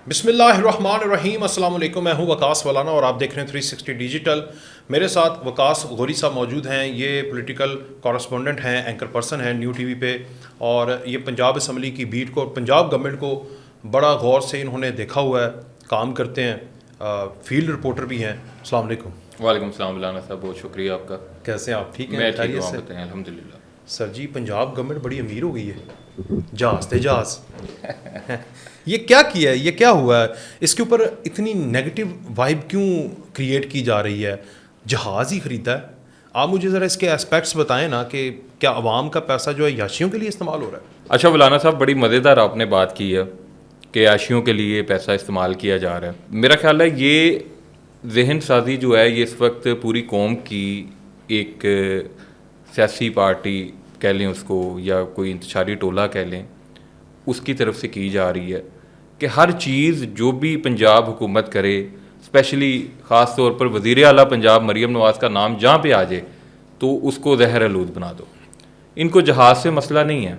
بسم اللہ الرحمن الرحیم. السلام علیکم. میں ہوں وقاص والانا اور آپ دیکھ رہے ہیں 360 ڈیجیٹل. میرے ساتھ وقاص غوری صاحب موجود ہیں. یہ پولیٹیکل کورسپونڈنٹ ہیں, اینکر پرسن ہیں نیو ٹی وی پہ, اور یہ پنجاب اسمبلی کی بیٹ کو, پنجاب گورنمنٹ کو بڑا غور سے انہوں نے دیکھا ہوا ہے, کام کرتے ہیں, فیلڈ رپورٹر بھی ہیں. السلام علیکم. وعلیکم السلام مولانا صاحب, بہت شکریہ آپ کا. کیسے ہیں آپ؟ ٹھیک ہیں؟ میں ٹھیک ہوں, آپ بتائیں. الحمد للہ. سر جی, پنجاب گورنمنٹ بڑی امیر ہو گئی ہے, جہاز تھے جہاز. یہ کیا ہے, یہ کیا ہوا ہے, اس کے اوپر اتنی نیگیٹو وائب کیوں کریٹ کی جا رہی ہے؟ جہاز ہی خریدا ہے. آپ مجھے ذرا اس کے اسپیکٹس بتائیں نا, کہ کیا عوام کا پیسہ جو ہے یاشیوں کے لیے استعمال ہو رہا ہے؟ اچھا مولانا صاحب, بڑی مزیدار آپ نے بات کی ہے کہ عاشیوں کے لیے پیسہ استعمال کیا جا رہا ہے. میرا خیال ہے یہ ذہن سازی جو ہے یہ اس وقت پوری قوم کی ایک سیاسی پارٹی کہہ لیں اس کو, یا کوئی انتشاری ٹولہ کہہ لیں, اس کی طرف سے کی جا رہی ہے کہ ہر چیز جو بھی پنجاب حکومت کرے, اسپیشلی خاص طور پر وزیر اعلیٰ پنجاب مریم نواز کا نام جہاں پہ آ جائے تو اس کو زہر آلود بنا دو. ان کو جہاز سے مسئلہ نہیں ہے,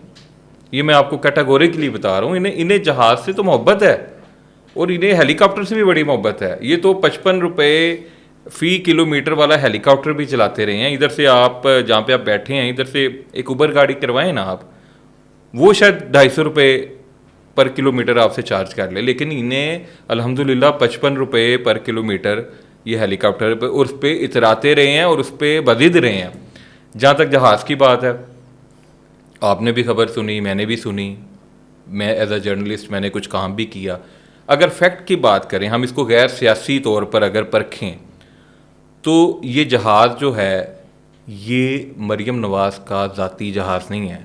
یہ میں آپ کو کیٹاگوریکلی بتا رہا ہوں. انہیں جہاز سے تو محبت ہے, اور انہیں ہیلی کاپٹر سے بھی بڑی محبت ہے. یہ تو 55 روپے فی کلومیٹر والا ہیلی کاپٹر بھی چلاتے رہے ہیں. ادھر سے آپ جہاں پہ آپ بیٹھے ہیں, ادھر سے ایک اوبر گاڑی کروائیں نا آپ, وہ شاید 250 روپے پر کلومیٹر آپ سے چارج کر لے, لیکن انہیں الحمدللہ 55 روپے پر کلومیٹر یہ ہیلی کاپٹر پہ, اور اس پہ اتراتے رہے ہیں اور اس پہ بزد رہے ہیں. جہاں تک جہاز کی بات ہے, آپ نے بھی خبر سنی, میں نے بھی سنی, میں ایز اے جرنلسٹ میں نے کچھ کام بھی کیا. اگر فیکٹ کی بات کریں, ہم اس کو غیر سیاسی طور پر اگر پرکھیں, تو یہ جہاز جو ہے یہ مریم نواز کا ذاتی جہاز نہیں ہے.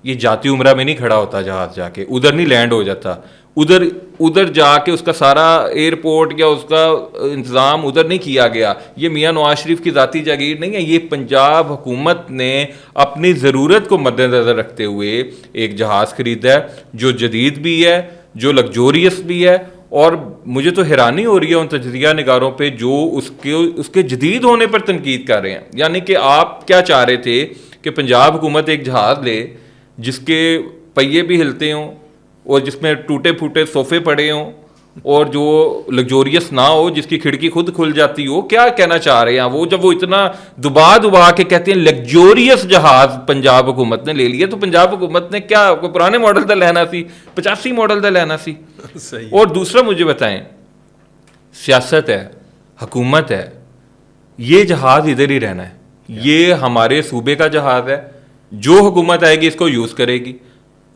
یہ جاتی عمرہ میں نہیں کھڑا ہوتا جہاز, جا کے ادھر نہیں لینڈ ہو جاتا, ادھر جا کے اس کا سارا ایئرپورٹ یا اس کا انتظام ادھر نہیں کیا گیا. یہ میاں نواز شریف کی ذاتی جاگیر نہیں ہے. یہ پنجاب حکومت نے اپنی ضرورت کو مد نظر رکھتے ہوئے ایک جہاز خریدا ہے, جو جدید بھی ہے, جو لگزوریس بھی ہے. اور مجھے تو حیرانی ہو رہی ہے ان تجزیہ نگاروں پہ جو اس کے جدید ہونے پر تنقید کر رہے ہیں. یعنی کہ آپ کیا چاہ رہے تھے کہ پنجاب حکومت ایک جہاز لے جس کے پہیے بھی ہلتے ہوں, اور جس میں ٹوٹے پھوٹے صوفے پڑے ہوں, اور جو لگزوریس نہ ہو, جس کی کھڑکی خود کھل جاتی ہو. کیا کہنا چاہ رہے ہیں وہ, جب وہ اتنا دبا کے کہتے ہیں لگزوریس جہاز پنجاب حکومت نے لے لیا, تو پنجاب حکومت نے کیا کوئی پرانے ماڈل کا لینا سی, 85 ماڈل کا لینا سی. اور دوسرا مجھے بتائیں, سیاست ہے, حکومت ہے, یہ جہاز ادھر ہی رہنا ہے. یہ ہمارے صوبے کا جہاز ہے, جو حکومت آئے گی اس کو یوز کرے گی.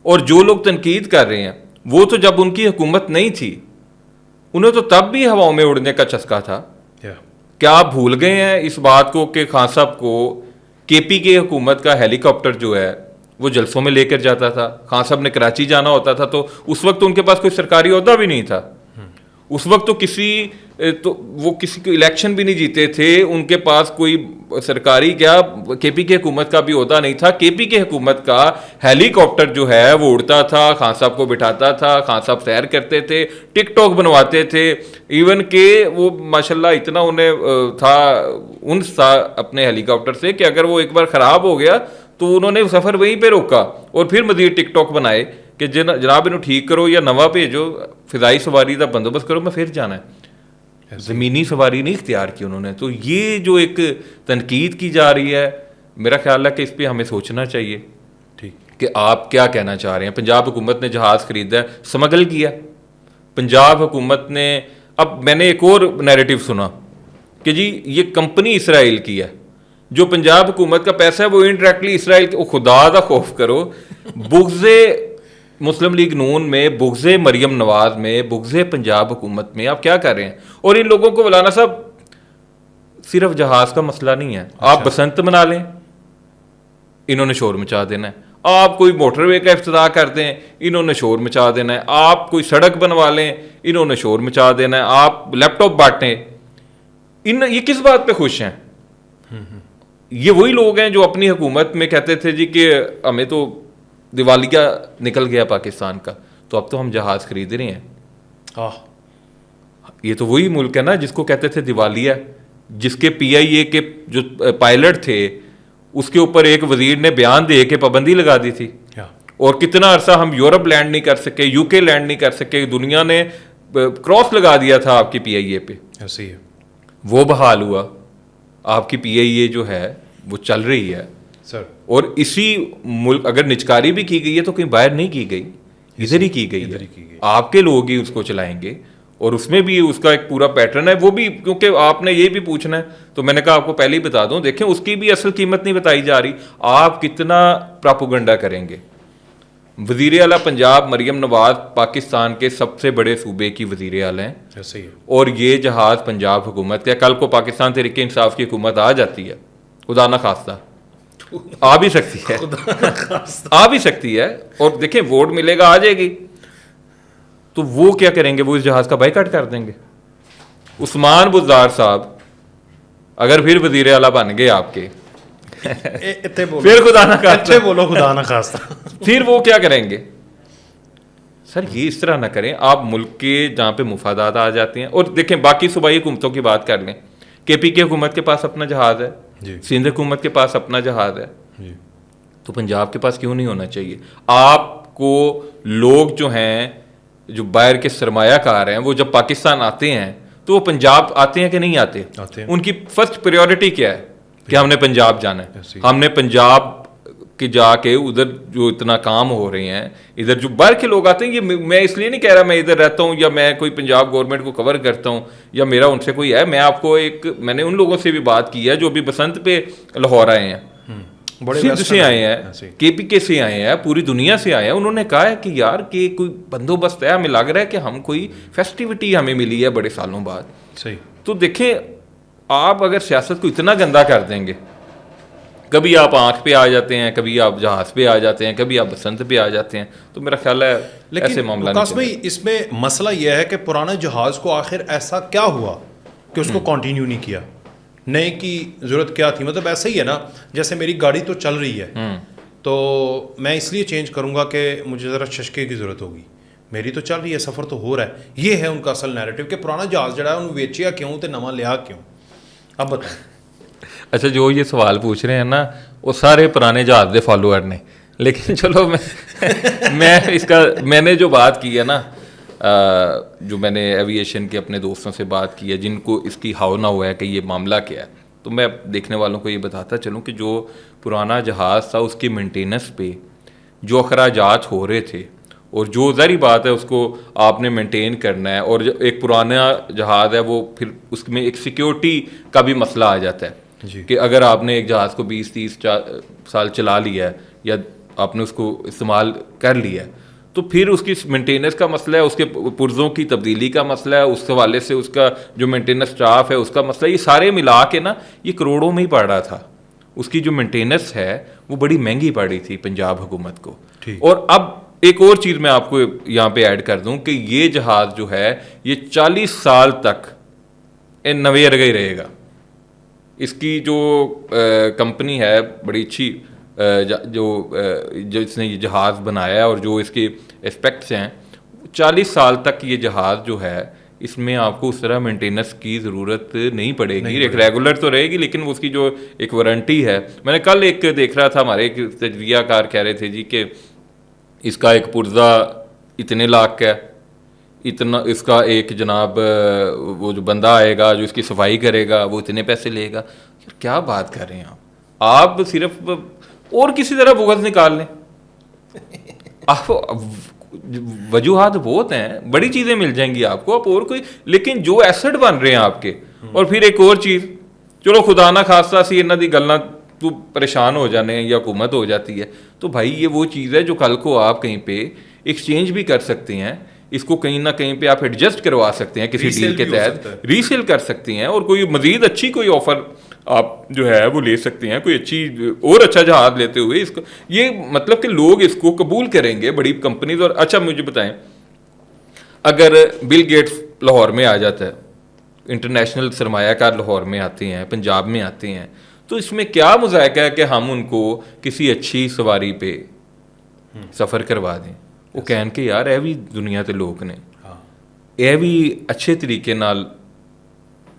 اور جو لوگ تنقید کر رہے ہیں وہ تو جب ان کی حکومت نہیں تھی, انہیں تو تب بھی ہواؤں میں اڑنے کا چسکا تھا. کیا آپ بھول گئے ہیں اس بات کو کہ خان صاحب کو کے پی کے حکومت کا ہیلی کاپٹر جو ہے وہ جلسوں میں لے کر جاتا تھا. خان صاحب نے کراچی جانا ہوتا تھا تو اس وقت ان کے پاس کوئی سرکاری عہدہ بھی نہیں تھا. اس وقت تو وہ کسی کو الیکشن بھی نہیں جیتے تھے, ان کے پاس کوئی سرکاری کیا کے پی کے حکومت کا بھی عہدہ نہیں تھا. کے پی کے حکومت کا ہیلی کاپٹر جو ہے وہ اڑتا تھا, خان صاحب کو بٹھاتا تھا, خان صاحب سیر کرتے تھے, ٹک ٹاک بنواتے تھے. ایون کہ وہ ماشاءاللہ اتنا انہیں تھا انس تھا اپنے ہیلی کاپٹر سے کہ اگر وہ ایک بار خراب ہو گیا تو انہوں نے سفر وہیں پہ روکا اور پھر مزید ٹک ٹاک بنائے کہ جناب انہوں ٹھیک کرو یا نوا بھیجو, فضائی سواری کا بندوبست کرو, میں پھر جانا ہے. زمینی سواری نہیں اختیار کی انہوں نے. تو یہ جو ایک تنقید کی جا رہی ہے, میرا خیال ہے کہ اس پہ ہمیں سوچنا چاہیے کہ آپ کیا کہنا چاہ رہے ہیں. پنجاب حکومت نے جہاز خریدا ہے, سمگل کیا پنجاب حکومت نے. اب میں نے ایک اور نیریٹو سنا کہ جی یہ کمپنی اسرائیل کی ہے, جو پنجاب حکومت کا پیسہ ہے وہ انڈائریکٹلی اسرائیل کے. خدا کا خوف کرو, بغض مسلم لیگ نون میں, بغض مریم نواز میں, بغض پنجاب حکومت میں آپ کیا کر رہے ہیں. اور ان لوگوں کو مولانا صاحب صرف جہاز کا مسئلہ نہیں ہے. آپ بسنت منا لیں, انہوں نے شور مچا دینا ہے. آپ کوئی موٹر وے کا افتتاح کر دیں, انہوں نے شور مچا دینا ہے. آپ کوئی سڑک بنوا لیں, انہوں نے شور مچا دینا ہے. آپ لیپ ٹاپ بانٹیں, یہ کس بات پہ خوش ہیں؟ یہ وہی لوگ ہیں جو اپنی حکومت میں کہتے تھے جی کہ ہمیں تو دیوالیہ نکل گیا پاکستان کا, تو اب تو ہم جہاز خرید رہے ہیں. یہ تو وہی ملک ہے نا جس کو کہتے تھے دیوالیہ, جس کے پی آئی اے کے جو پائلٹ تھے اس کے اوپر ایک وزیر نے بیان دے کے پابندی لگا دی تھی. اور کتنا عرصہ ہم یورپ لینڈ نہیں کر سکے, یو کے لینڈ نہیں کر سکے. دنیا نے کراس لگا دیا تھا آپ کی پی آئی اے پہ, ایسے ہی ہے وہ بحال ہوا, آپ کی پی آئی اے جو ہے وہ چل رہی ہے سر. اور اسی ملک اگر نچکاری بھی کی گئی ہے تو کہیں باہر نہیں کی گئی, ادھر ہی کی گئی ہے. آپ کے لوگ ہی اس کو چلائیں گے, اور اس میں بھی اس کا ایک پورا پیٹرن ہے. وہ بھی کیونکہ آپ نے یہ بھی پوچھنا ہے تو میں نے کہا آپ کو پہلے ہی بتا دوں, دیکھیں اس کی بھی اصل قیمت نہیں بتائی جا رہی. آپ کتنا پراپوگنڈا کریں گے. وزیر اعلیٰ پنجاب مریم نواز پاکستان کے سب سے بڑے صوبے کی وزیر اعلیٰ ہیں, ایسے ہی ہے. اور یہ جہاز پنجاب حکومت کا. کل کو پاکستان تحریک انصاف کی حکومت آ جاتی ہے, خدا نہ خواستہ آ بھی سکتی ہے, آ بھی سکتی ہے, اور دیکھیں ووٹ ملے گا, آ جائے گی, تو وہ کیا کریں گے؟ وہ اس جہاز کا بائیکاٹ کر دیں گے. عثمان بزدار صاحب اگر پھر وزیر اعلیٰ بن گئے آپ کے, پھر خدا نہ خواستہ بولو خدا نہ خواستہ پھر وہ کیا کریں گے؟ سر یہ اس طرح نہ کریں. آپ ملک کے جہاں پہ مفادات آ جاتے ہیں, اور دیکھیں باقی صوبائی حکومتوں کی بات کر لیں, کے پی کی حکومت کے پاس اپنا جہاز ہے, سندھ حکومت کے پاس اپنا جہاز ہے, تو پنجاب کے پاس کیوں نہیں ہونا چاہیے؟ آپ کو لوگ جو ہیں, جو باہر کے سرمایہ کار ہیں, وہ جب پاکستان آتے ہیں تو وہ پنجاب آتے ہیں کہ نہیں آتے؟ ان کی فرسٹ پریورٹی کیا ہے کہ ہم نے پنجاب جانا ہے. ہم نے پنجاب کہ جا کے ادھر جو اتنا کام ہو رہے ہیں, ادھر جو باہر کے لوگ آتے ہیں, یہ میں اس لیے نہیں کہہ رہا میں ادھر رہتا ہوں یا میں کوئی پنجاب گورنمنٹ کو کور کرتا ہوں یا میرا ان سے کوئی ہے. میں آپ کو میں نے ان لوگوں سے بھی بات کی ہے جو ابھی بسنت پہ لاہور آئے ہیں, سندھ سے آئے ہیں, کے پی کے سے آئے ہیں, پوری دنیا سے آئے ہیں. انہوں نے کہا ہے کہ یار کہ کوئی بندوبست ہے, ہمیں لگ رہا ہے کہ ہم کوئی فیسٹیوٹی ہمیں ملی ہے بڑے سالوں بعد. صحیح. تو دیکھیں آپ اگر سیاست کو اتنا گندا کر دیں گے, کبھی آپ آنکھ پہ آ جاتے ہیں, کبھی آپ جہاز پہ آ جاتے ہیں, کبھی آپ بسنت پہ آ جاتے ہیں, تو میرا خیال ہے ایسے معاملہ نہیں. لیکن بھائی اس میں مسئلہ یہ ہے کہ پرانے جہاز کو آخر ایسا کیا ہوا کہ اس کو کنٹینیو نہیں کیا؟ نئے کی ضرورت کیا تھی؟ مطلب ایسا ہی ہے نا, جیسے میری گاڑی تو چل رہی ہے تو میں اس لیے چینج کروں گا کہ مجھے ذرا چشکے کی ضرورت ہوگی. میری تو چل رہی ہے, سفر تو ہو رہا ہے. یہ ہے ان کا اصل نیریٹو کہ پرانا جہاز جڑا ہے انہوں ویچیا کیوں تے نواں لیا کیوں. اب بتائیں. اچھا جو یہ سوال پوچھ رہے ہیں نا, وہ سارے پرانے جہاز دے فالوور نے, لیکن چلو میں نے جو بات کی ہے نا, جو میں نے ایویشن کے اپنے دوستوں سے بات کی ہے جن کو اس کی ہاؤ نہ ہوا ہے کہ یہ معاملہ کیا ہے, تو میں دیکھنے والوں کو یہ بتاتا چلوں کہ جو پرانا جہاز تھا اس کی مینٹیننس پہ جو اخراجات ہو رہے تھے, اور جو ظاہری بات ہے اس کو آپ نے مینٹین کرنا ہے, اور ایک پرانا جہاز ہے وہ پھر اس میں ایک سیکیورٹی کا بھی مسئلہ آ جاتا ہے کہ اگر آپ نے ایک جہاز کو 20-30 سال چلا لیا ہے یا آپ نے اس کو استعمال کر لیا ہے, تو پھر اس کی مینٹیننس کا مسئلہ ہے, اس کے پرزوں کی تبدیلی کا مسئلہ ہے, اس حوالے سے اس کا جو مینٹیننس اسٹاف ہے اس کا مسئلہ, یہ سارے ملا کے نا یہ کروڑوں میں ہی پڑ رہا تھا. اس کی جو مینٹیننس ہے وہ بڑی مہنگی پڑی تھی پنجاب حکومت کو. اور اب ایک اور چیز میں آپ کو یہاں پہ ایڈ کر دوں کہ یہ جہاز جو ہے یہ 40 سال تک نوے ارگا ہی رہے گا. اس کی جو کمپنی ہے بڑی اچھی, جو اس نے یہ جہاز بنایا ہے اور جو اس کے اسپیکٹس ہیں, 40 سال تک یہ جہاز جو ہے اس میں آپ کو اس طرح مینٹیننس کی ضرورت نہیں پڑے گی. ایک ریگولر تو رہے گی لیکن اس کی جو ایک وارنٹی ہے, میں نے کل ایک دیکھ رہا تھا, ہمارے ایک تجزیہ کار کہہ رہے تھے جی کہ اس کا ایک پرزہ اتنے لاکھ کا ہے, اتنا اس کا ایک جناب وہ جو بندہ آئے گا جو اس کی صفائی کرے گا وہ اتنے پیسے لے گا. کیا بات کر رہے ہیں آپ صرف اور کسی طرح بغض نکال لیں. آپ وجوہات بہت ہیں, بڑی چیزیں مل جائیں گی آپ کو, آپ اور کوئی, لیکن جو ایسٹ بن رہے ہیں آپ کے. اور پھر ایک اور چیز, چلو خدا نہ خاصہ سی انہوں دی گلاں تو پریشان ہو جانے ہیں یا حکومت ہو جاتی ہے, تو بھائی یہ وہ چیز ہے جو کل کو آپ کہیں پہ ایکسچینج بھی کر سکتے ہیں, اس کو کہیں نہ کہیں پہ آپ ایڈجسٹ کروا سکتے ہیں کسی ڈیل کے تحت, ریسیل کر سکتے ہیں, اور کوئی مزید اچھی کوئی آفر آپ جو ہے وہ لے سکتے ہیں, کوئی اچھی اور اچھا جہاز لیتے ہوئے. اس کو یہ مطلب کہ لوگ اس کو قبول کریں گے, بڑی کمپنیز. اور اچھا مجھے بتائیں, اگر بل گیٹس لاہور میں آ جاتا ہے, انٹرنیشنل سرمایہ کار لاہور میں آتے ہیں, پنجاب میں آتے ہیں, تو اس میں کیا مذائقہ ہے کہ ہم ان کو کسی اچھی سواری پہ سفر کروا دیں. وہ کہن کہ یار اے بھی دنیا کے لوگ نے, اے بھی اچھے طریقے نال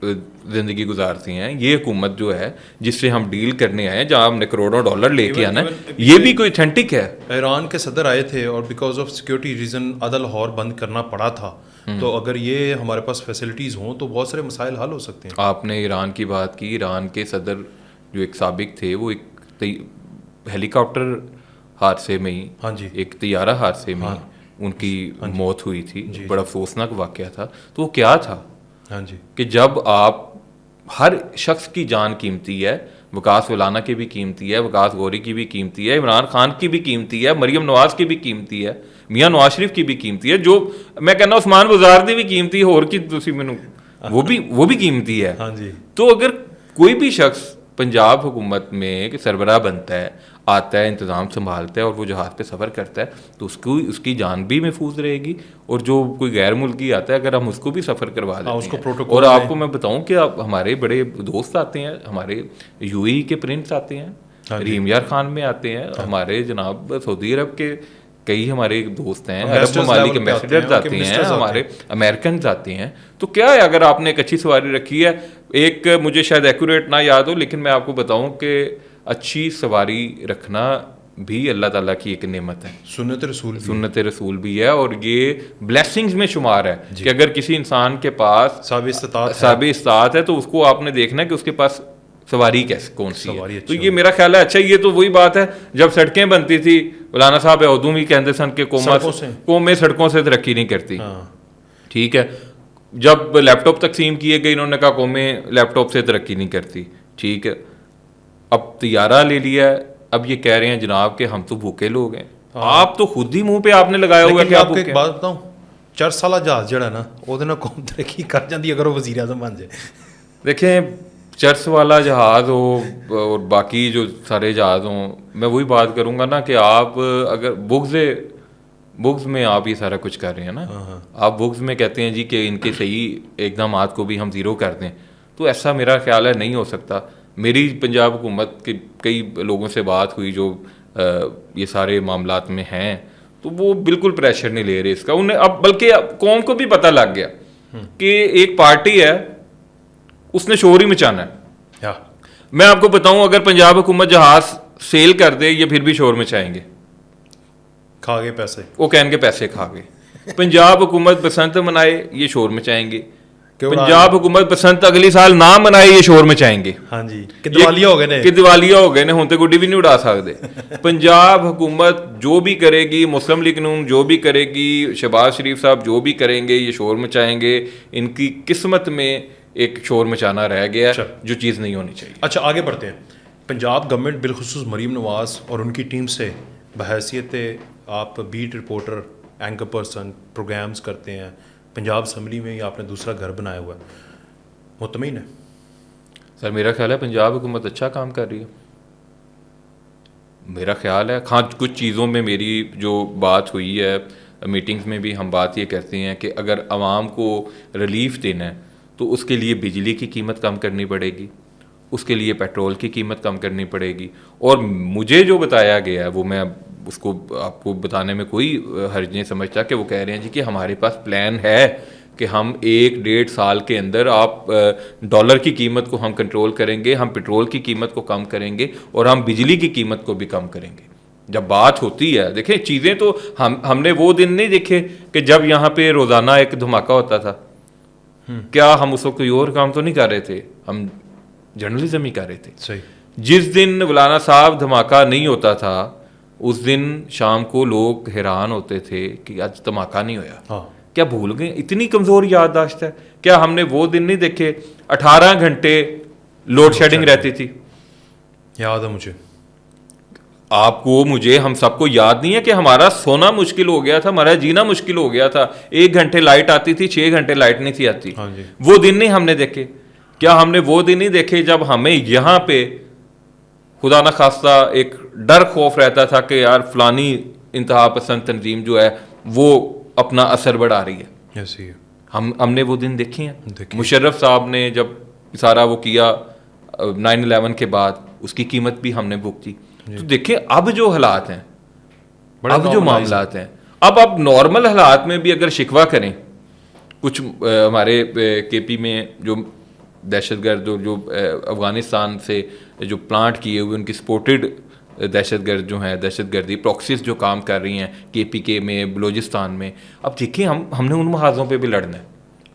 زندگی گزارتی ہیں. یہ حکومت جو ہے جس سے ہم ڈیل کرنے آئے ہیں, جہاں ہم نے کروڑوں ڈالر لے کے آنا ہے, یہ بھی کوئی اتھینٹک ہے؟ ایران کے صدر آئے تھے اور بیکاز آف سیکورٹی ریزن آدھا لاہور بند کرنا پڑا تھا, تو اگر یہ ہمارے پاس فیسلٹیز ہوں تو بہت سارے مسائل حل ہو سکتے ہیں. آپ نے ایران کی بات کی. ایران کے صدر جو ایک سابق تھے, وہ ایک ہیلی کاپٹر حادثے میں ہی, ہاں جی, ایک طیارہ حادثے میں ان کی موت ہوئی تھی. بڑا افسوسناک واقعہ تھا. تو وہ کیا تھا ہاں جی, کہ جب آپ ہر شخص کی جان قیمتی ہے, وقاص ولانا کی بھی قیمتی ہے, وقاص غوری کی بھی قیمتی ہے, عمران خان کی بھی قیمتی ہے, مریم نواز کی بھی قیمتی ہے, میاں نواز شریف کی بھی قیمتی ہے, جو میں کہنا عثمان وزار دی بھی قیمتی ہے, اور کی دوسری مینوں وہ بھی قیمتی ہے. ہاں جی. تو اگر کوئی بھی شخص پنجاب حکومت میں سربراہ بنتا ہے, آتا ہے, انتظام سنبھالتا ہے اور وہ جہاز پہ سفر کرتا ہے, تو اس کی جان بھی محفوظ رہے گی. اور جو کوئی غیر ملکی آتا ہے, اگر ہم اس کو بھی سفر کروا دیتے ہیں. اور آپ کو میں بتاؤں کہ ہمارے بڑے دوست آتے ہیں, ہمارے یو اے کے پرنس آتے ہیں, ریم یار خان میں آتے ہیں, ہمارے جناب سعودی عرب کے کئی ہمارے دوست ہیں, عرب ممالک کے ایمبیسیڈرز آتے ہیں, ہمارے امریکنز آتے ہیں. تو کیا ہے, اگر آپ نے ایک اچھی سواری رکھی ہے, ایک مجھے شاید ایکوریٹ نہ یاد ہو, لیکن میں آپ کو بتاؤں کہ اچھی سواری رکھنا بھی اللہ تعالیٰ کی ایک نعمت ہے, سنت رسول بھی ہے, اور یہ بلیسنگز میں شمار ہے کہ اگر کسی انسان کے پاس صاحب استطاعت ہے تو اس کو آپ نے دیکھنا ہے کہ اس کے پاس سواری کون سی ہے. تو یہ میرا خیال ہے اچھا. یہ تو وہی بات ہے جب سڑکیں بنتی تھی, مولانا صاحب ادو بھی کہتے سن کہ قومیں سڑکوں سے ترقی نہیں کرتی. ٹھیک ہے, جب لیپ ٹاپ تقسیم کیے گئے, انہوں نے کہا قومیں لیپ ٹاپ سے ترقی نہیں کرتی. ٹھیک ہے, اب طیارہ لے لیا ہے, اب یہ کہہ رہے ہیں جناب کہ ہم تو بھوکے لوگ ہیں. آپ تو خود ہی منہ پہ آپ نے لگایا ہوا کہ آپ ایک بات بتاؤں, 4 سالہ جہاز جڑا نا وہ قوم ترقی کر جاتی اگر وہ وزیر اعظم بن جائے. دیکھیں, چرس والا جہاز ہو اور باقی جو سارے جہاز ہوں, میں وہی بات کروں گا نا کہ آپ اگر بغض میں آپ یہ سارا کچھ کر رہے ہیں نا, آپ بغض میں کہتے ہیں جی کہ ان کے صحیح اقدامات کو بھی ہم زیرو کر دیں, تو ایسا میرا خیال ہے نہیں ہو سکتا. میری پنجاب حکومت کے کئی لوگوں سے بات ہوئی جو یہ سارے معاملات میں ہیں, تو وہ بالکل پریشر نہیں لے رہے اس کا. انہیں اب بلکہ قوم کو بھی پتہ لگ گیا کہ ایک پارٹی ہے, اس نے شور ہی مچانا ہے. میں آپ کو بتاؤں, اگر پنجاب حکومت جہاز سیل کر دے, یہ پھر بھی شور مچائیں گے, کھا گئے پیسے, وہ کہیں گے پیسے کھا گئے. پنجاب حکومت بسنت منائے, یہ شور مچائیں گے. پنجاب حکومت بسنت اگلی سال نہ منائے, یہ شور مچائیں گے. ہاں جی, کہ دیوالیہ ہو گئے نے, ہوں تو گڈی بھی نہیں اڑا سکتے. پنجاب حکومت جو بھی کرے گی, مسلم لیگ نون جو بھی کرے گی, شہباز شریف صاحب جو بھی کریں گے, یہ شور مچائیں گے. ان کی قسمت میں ایک شور مچانا رہ گیا جو چیز نہیں ہونی چاہیے. اچھا, آگے بڑھتے ہیں. پنجاب گورنمنٹ بالخصوص مریم نواز اور ان کی ٹیم سے بحیثیت آپ beat reporter, anchor person, programmes کرتے ہیں پنجاب اسمبلی میں, یا آپ نے دوسرا گھر بنایا ہوا ہے, مطمئن ہے؟ سر میرا خیال ہے پنجاب حکومت اچھا کام کر رہی ہے, میرا خیال ہے. ہاں, کچھ چیزوں میں میری جو بات ہوئی ہے, میٹنگز میں بھی ہم بات یہ کرتے ہیں کہ اگر عوام کو ریلیف دینا ہے تو اس کے لیے بجلی کی قیمت کم کرنی پڑے گی, اس کے لیے پیٹرول کی قیمت کم کرنی پڑے گی. اور مجھے جو بتایا گیا ہے وہ میں اس کو آپ کو بتانے میں کوئی حرج نہیں سمجھتا کہ وہ کہہ رہے ہیں جی کہ ہمارے پاس پلان ہے کہ ہم 1-1.5 سال کے اندر آپ ڈالر کی قیمت کو ہم کنٹرول کریں گے, ہم پیٹرول کی قیمت کو کم کریں گے, اور ہم بجلی کی قیمت کو بھی کم کریں گے. جب بات ہوتی ہے, دیکھیں چیزیں تو ہم نے وہ دن نہیں دیکھے کہ جب یہاں پہ روزانہ ایک دھماکہ ہوتا تھا. کیا ہم اس وقت کوئی اور کام تو نہیں کر رہے تھے, ہم جرنلزم ہی کر رہے تھے. صحیح. جس دن مولانا صاحب دھماکہ نہیں ہوتا تھا, اس دن شام کو لوگ حیران ہوتے تھے کہ آج دھماکہ نہیں ہوا. کیا بھول گئے؟ اتنی کمزور یادداشت ہے کیا؟ ہم نے وہ دن نہیں دیکھے 18 گھنٹے لوڈ شیڈنگ رہتی تھی. یاد ہے مجھے, آپ کو, مجھے, ہم سب کو یاد نہیں ہے کہ ہمارا سونا مشکل ہو گیا تھا, ہمارا جینا مشکل ہو گیا تھا. 1 گھنٹے لائٹ آتی تھی, 6 گھنٹے لائٹ نہیں تھی آتی. وہ دن نہیں ہم نے دیکھے. کیا ہم نے وہ دن نہیں دیکھے جب ہمیں یہاں پہ خدا نہ خواستہ ایک ڈر خوف رہتا تھا کہ یار فلانی انتہا پسند تنظیم جو ہے وہ اپنا اثر بڑھا رہی ہے. ہم نے وہ دن دیکھے ہیں. مشرف صاحب نے جب سارا وہ کیا 9/11 کے بعد, اس کی قیمت بھی ہم نے بھگتی. تو دیکھیں اب جو حالات ہیں, اب جو معاملات ہیں, اب نارمل حالات میں بھی اگر شکوہ کریں, کچھ ہمارے کے پی میں جو دہشت گرد جو افغانستان سے جو پلانٹ کیے ہوئے ان کی سپورٹڈ دہشت گرد جو ہیں دہشت گردی پروکسیز جو کام کر رہی ہیں KPK میں بلوچستان میں. اب دیکھیں ہم نے ان محاذوں پہ بھی لڑنا ہے.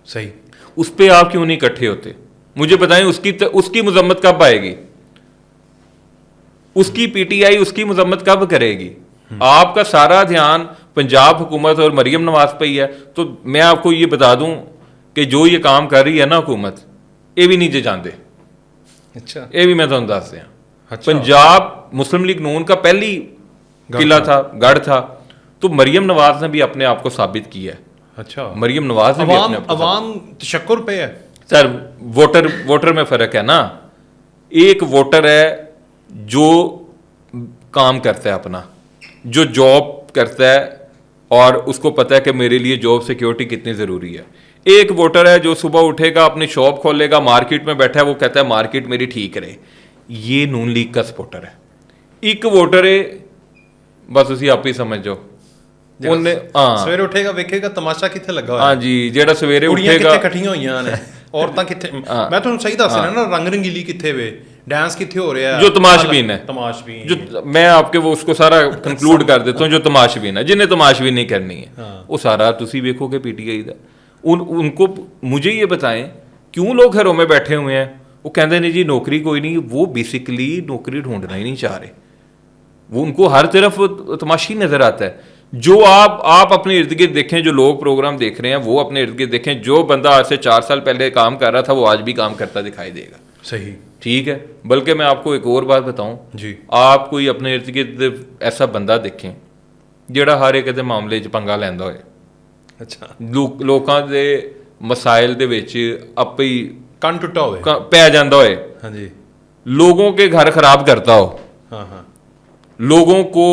صحیح. اس پہ آپ کیوں نہیں اکٹھے ہوتے؟ مجھے بتائیں اس کی مذمت کب آئے گی؟ اس کی PTI اس کی مذمت کب کرے گی؟ آپ کا سارا دھیان پنجاب حکومت اور مریم نواز پہ ہی ہے. تو میں آپ کو یہ بتا دوں کہ جو یہ کام کر رہی ہے نا حکومت, یہ بھی نہیں جانتے. اچھا, یہ بھی میں تو دس دیا. اچھا. پنجاب مسلم لیگ نون کا پہلی قلعہ تھا, گڑھ تھا, تو مریم نواز نے بھی اپنے آپ کو ثابت کیا ہے. اچھا, مریم نواز نے بھی اپنے آپ کو عوام تشکر پہ ہے. سر ووٹر میں فرق ہے نا. ایک ووٹر ہے جو کام کرتا ہے اپنا, جو جاب کرتا ہے اور اس کو پتہ ہے کہ میرے لیے جاب سیکیورٹی کتنی ضروری ہے. ایک ووٹر ہے جو صبح اٹھے گا, اپنی شاپ کھولے گا, مارکیٹ میں بیٹھا ہے, وہ کہتا ہے مارکیٹ میری ٹھیک رہے. یہ نون لیگ کا سپورٹر ہے. ایک ووٹر ہے بس اسی آپ ہی سمجھو, سویرے اٹھے گا ویکھے گا تماشا کتنے لگا ہوا ہے. ہاں جی, جیڑا سویرے اٹھے گا کٹھیاں ہوئی ہیں عورتاں کتنے, میں تمہیں صحیح دس رہا نا, رنگ رنگیلی کتنے وے, ڈانس کتنے ہو رہا ہے, جو تماشبین ہے, تماشبین جو میں آپ کے وہ اس کو سارا کنکلوڈ کر دیتا ہوں, جو تماشبین ہے, جنہیں تماشبین نہیں کرنی ہے وہ سارا تسی ویکھو گے PTI دا. ان کو مجھے یہ بتائیں کیوں لوگ گھروں میں بیٹھے ہوئے ہیں؟ وہ کہتے ہیں جی نوکری کوئی نہیں. وہ بیسکلی نوکری ڈھونڈنا ہی نہیں چاہ رہے, وہ ان کو ہر طرف تماشی نظر آتا ہے. جو آپ اپنے ارد گرد دیکھیں, جو لوگ پروگرام دیکھ رہے ہیں وہ اپنے ارد گرد دیکھیں, جو بندہ آج سے 4 سال پہلے کام کر رہا تھا وہ آج بھی کام کرتا دکھائی دے گا. صحیح, ٹھیک ہے. بلکہ میں آپ کو ایک اور بات بتاؤں جی, آپ کوئی اپنے ارد گرد ایسا بندہ دیکھیں جہاں ہر ایک معاملے پنگا لینا ہوئے. اچھا, لوکاں دے مسائل دے وچ آپ ہی کن ٹوٹا ہوئے پی جاندہ ہوئے, ہاں جی, لوگوں کے گھر خراب کرتا ہو, ہاں ہاں, لوگوں کو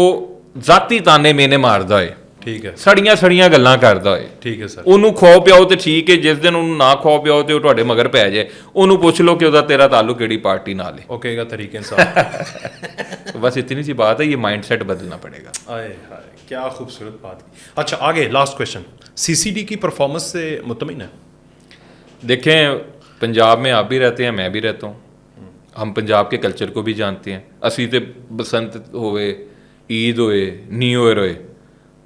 ذاتی تانے مینے ماردا ہوئے, ٹھیک ہے, سڑیاں گلاں کردا ہوئے. ٹھیک ہے سر. انہوں کھو پیاؤ تو ٹھیک ہے, جس دن انہوں نہ کھو پیاؤ تو تہاڈے مگر پی جائے, انہوں پوچھ لو کہ تیرا تعلق کیڑی پارٹی نال ہے. اوکے گا طریقے انصاف. بس اتنی سی بات ہے, یہ مائنڈ سیٹ بدلنا پڑے گا. آئے ہائے کیا خوبصورت بات. اچھا آگے لاسٹ کویشچن, CCD کی پرفارمنس سے مطمئن ہے؟ دیکھیں پنجاب میں آپ بھی رہتے ہیں, میں بھی رہتا ہوں, ہم پنجاب کے کلچر کو بھی جانتے ہیں. اسی تے بسنت ہوئے, عید ہوئے, نیو ایئر ہوئے,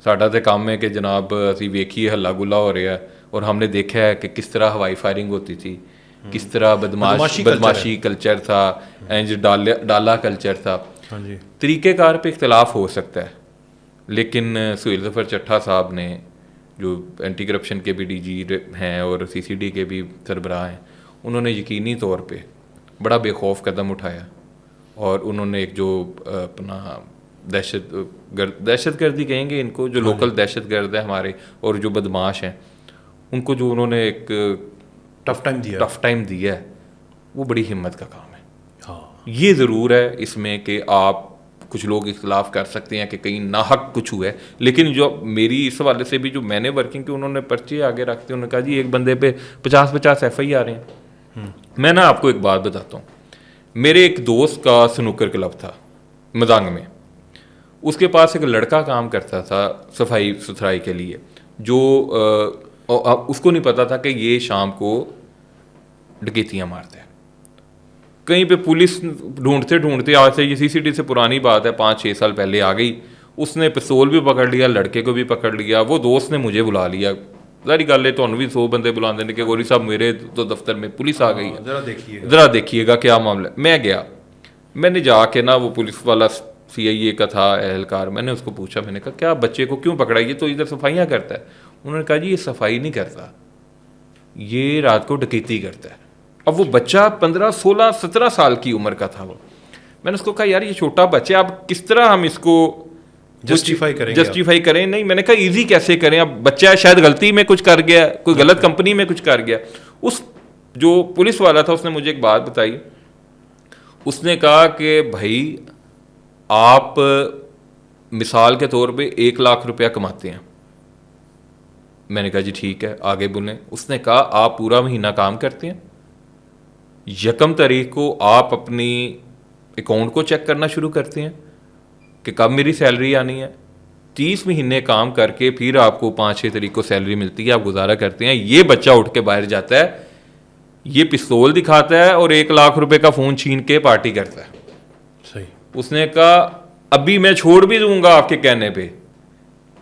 ساڈا تے کام ہے کہ جناب اسی ویکھیے ہلا گلا ہو رہا ہے, اور ہم نے دیکھا ہے کہ کس طرح ہوائی فائرنگ ہوتی تھی, کس طرح بدماشی کلچر تھا, اینج ڈالا کلچر تھا. ہاں جی, طریقہ کار پہ اختلاف ہو سکتا ہے, لیکن سہیل ظفر چٹھا صاحب نے جو اینٹی کرپشن کے بھی DG ہیں اور CCD کے بھی سربراہ ہیں, انہوں نے یقینی طور پہ بڑا بے خوف قدم اٹھایا, اور انہوں نے ایک جو اپنا دہشت گردی کہیں گے ان کو, جو لوکل دہشت گرد ہے ہمارے اور جو بدماش ہیں, ان کو جو انہوں نے ایک ٹف ٹائم دیا ہے, وہ بڑی ہمت کا کام ہے. ہاں, یہ ضرور ہے اس میں کہ آپ کچھ لوگ اختلاف کر سکتے ہیں کہ کہیں ناحق کچھ ہوا ہے, لیکن جو میری اس حوالے سے بھی جو میں نے ورکنگ کی, انہوں نے پرچے آگے رکھتے, انہوں نے کہا جی ایک بندے پہ 50 FIR آ رہے ہیں. میں نا آپ کو ایک بات بتاتا ہوں, میرے ایک دوست کا سنوکر کلب تھا مدانگ میں, اس کے پاس ایک لڑکا کام کرتا تھا صفائی ستھرائی کے لیے, جو اس کو نہیں پتا تھا کہ یہ شام کو ڈکیتیاں مارتا ہے. کہیں پہ پولیس ڈھونڈتے آج سے یہ CCD سے پرانی بات ہے 5-6 سال پہلے آ گئی, اس نے پستول بھی پکڑ لیا, لڑکے کو بھی پکڑ لیا. وہ دوست نے مجھے بلا لیا, ظاہری گل ہے تمہیں بھی 100 بندے بلاتے ہیں کہ گوری صاحب میرے تو دفتر میں پولیس آ گئی ہے, ذرا دیکھیے گا کیا معاملہ. میں گیا, میں نے جا کے نا وہ پولیس والا CIA کا تھا اہلکار, میں نے اس کو پوچھا, میں نے کہا کیا بچے کو کیوں پکڑا, یہ تو ادھر صفائیاں کرتا ہے. انہوں نے کہا جی یہ صفائی نہیں کرتا, یہ رات کو ڈکیتی کرتا ہے. اب وہ بچہ 15-16-17 سال کی عمر کا تھا. وہ میں نے اس کو کہا یار یہ چھوٹا بچہ, اب کس طرح ہم اس کو جسٹیفائی کریں. نہیں, میں نے کہا ایزی کیسے کریں, اب بچہ شاید غلطی میں کچھ کر گیا, کوئی غلط کمپنی میں کچھ کر گیا. اس جو پولیس والا تھا اس نے مجھے ایک بات بتائی, اس نے کہا کہ بھائی آپ مثال کے طور پہ 1 لاکھ روپیہ کماتے ہیں. میں نے کہا جی ٹھیک ہے آگے بولیں. اس نے کہا آپ پورا مہینہ کام کرتے ہیں, 1 تاریخ کو آپ اپنی اکاؤنٹ کو چیک کرنا شروع کرتے ہیں کہ کب میری سیلری آنی ہے, 30 مہینے کام کر کے پھر آپ کو 5-6 تاریخ کو سیلری ملتی ہے, آپ گزارا کرتے ہیں. یہ بچہ اٹھ کے باہر جاتا ہے, یہ پستول دکھاتا ہے اور 1 لاکھ روپے کا فون چھین کے پارٹی کرتا ہے. صحیح. اس نے کہا ابھی میں چھوڑ بھی دوں گا آپ کے کہنے پہ,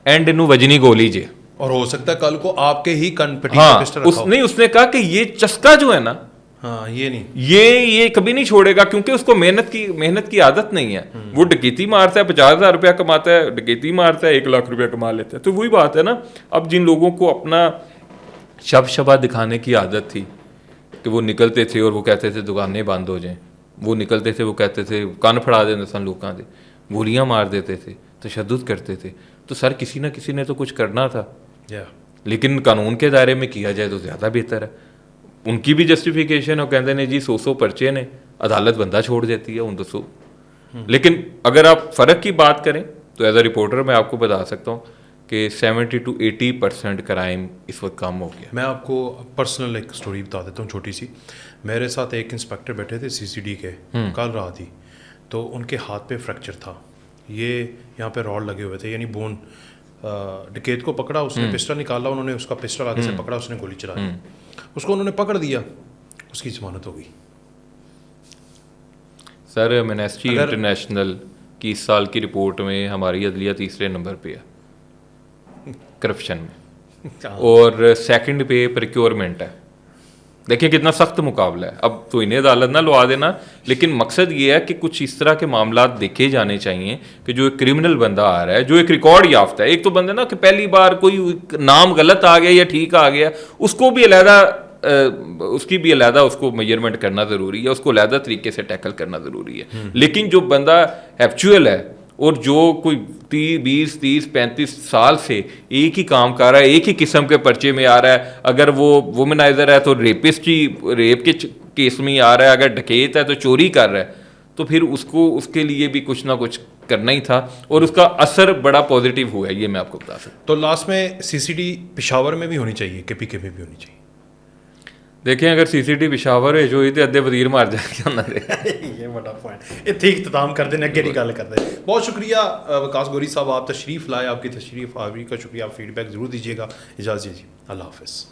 اینڈ انو وجنی گولی جے, اور ہو سکتا ہے کل کو آپ کے ہی کن پٹی ہاں پسٹل رکھا ہو. نہیں, اس نے کہا کہ یہ چسکا جو ہے نا, ہاں یہ نہیں, یہ کبھی نہیں چھوڑے گا, کیونکہ اس کو محنت کی عادت نہیں ہے. وہ ڈکیتی مارتا ہے, 50,000 روپیہ کماتا ہے, ڈکیتی مارتا ہے, 1 لاکھ روپیہ کما لیتا ہے. تو وہی بات ہے نا, اب جن لوگوں کو اپنا شبہ دکھانے کی عادت تھی کہ وہ نکلتے تھے اور وہ کہتے تھے دکانیں بند ہو جائیں, وہ نکلتے تھے, وہ کہتے تھے کان پھڑا دیتے سن لوگوں دے, گولیاں مار دیتے تھے, تشدد کرتے تھے, تو سر کسی نہ کسی نے تو کچھ کرنا تھا. لیکن قانون کے دائرے میں کیا جائے تو زیادہ بہتر ہے. ان کی بھی جسٹیفیکیشن ہے, کہتے ہیں جی 100 پرچے نے, عدالت بندہ چھوڑ دیتی ہے ان 200. لیکن اگر آپ فرق کی بات کریں تو ایز اے رپورٹر میں آپ کو بتا سکتا ہوں کہ 70 to 80% کرائم اس وقت کم ہو گیا. میں آپ کو پرسنل ایک سٹوری بتا دیتا ہوں چھوٹی سی. میرے ساتھ ایک انسپیکٹر بیٹھے تھے CCD کے, کل رات ہی, تو ان کے ہاتھ پہ فریکچر تھا, یہ یہاں پہ راڈ لگے ہوئے تھے, یعنی بون. ڈکیت کو پکڑا, اس نے پسٹل نکالا, انہوں نے اس کا پسٹل آگے سے پکڑا, اس نے گولی چلا دی, اس کو انہوں نے پکڑ دیا, اس کی ضمانت ہو گئی. سر منسٹری انٹرنیشنل کی اس سال کی رپورٹ میں ہماری عدلیہ 3 نمبر پہ ہے کرپشن میں, اور 2nd پہ پریکیورمنٹ ہے. دیکھیں کتنا سخت مقابلہ ہے. اب تو انہیں عدالت نہ لوا دینا, لیکن مقصد یہ ہے کہ کچھ اس طرح کے معاملات دیکھے جانے چاہیے کہ جو ایک کرمنل بندہ آ رہا ہے, جو ایک ریکارڈ یافتہ ہے. ایک تو بندہ نا کہ پہلی بار کوئی نام غلط آ گیا یا ٹھیک آ گیا, اس کو بھی علیحدہ اس کو میجرمنٹ کرنا ضروری ہے, اس کو علیحدہ طریقے سے ٹیکل کرنا ضروری ہے. لیکن جو بندہ ہیبچوئل ہے اور جو کوئی 20 30 35 سال سے ایک ہی کام کر رہا ہے, ایک ہی قسم کے پرچے میں آ رہا ہے, اگر وہ وومنائزر ہے تو ریپسٹ ہی ریپ کے کیس میں ہی آ رہا ہے, اگر ڈکیت ہے تو چوری کر رہا ہے, تو پھر اس کے لیے بھی کچھ نہ کچھ کرنا ہی تھا, اور اس کا اثر بڑا پازیٹیو ہوا ہے, یہ میں آپ کو بتا سکتا ہوں. تو لاسٹ میں CCD پشاور میں بھی ہونی چاہیے, KPK میں بھی ہونی چاہیے. دیکھیں اگر CCD پشاور ہے جو یہ ادھے وزیر مار جائے کیا نہ دے. یہ بڑا پوائنٹ, یہ ٹھیک اختتام کر دیں, اگے کی گل کرتے ہیں. بہت شکریہ وکاس گوری صاحب, آپ تشریف لائے, آپ کی تشریف آوری کا شکریہ. آپ فیڈ بیک ضرور دیجیے گا. اجازت دیجیے, اللہ حافظ.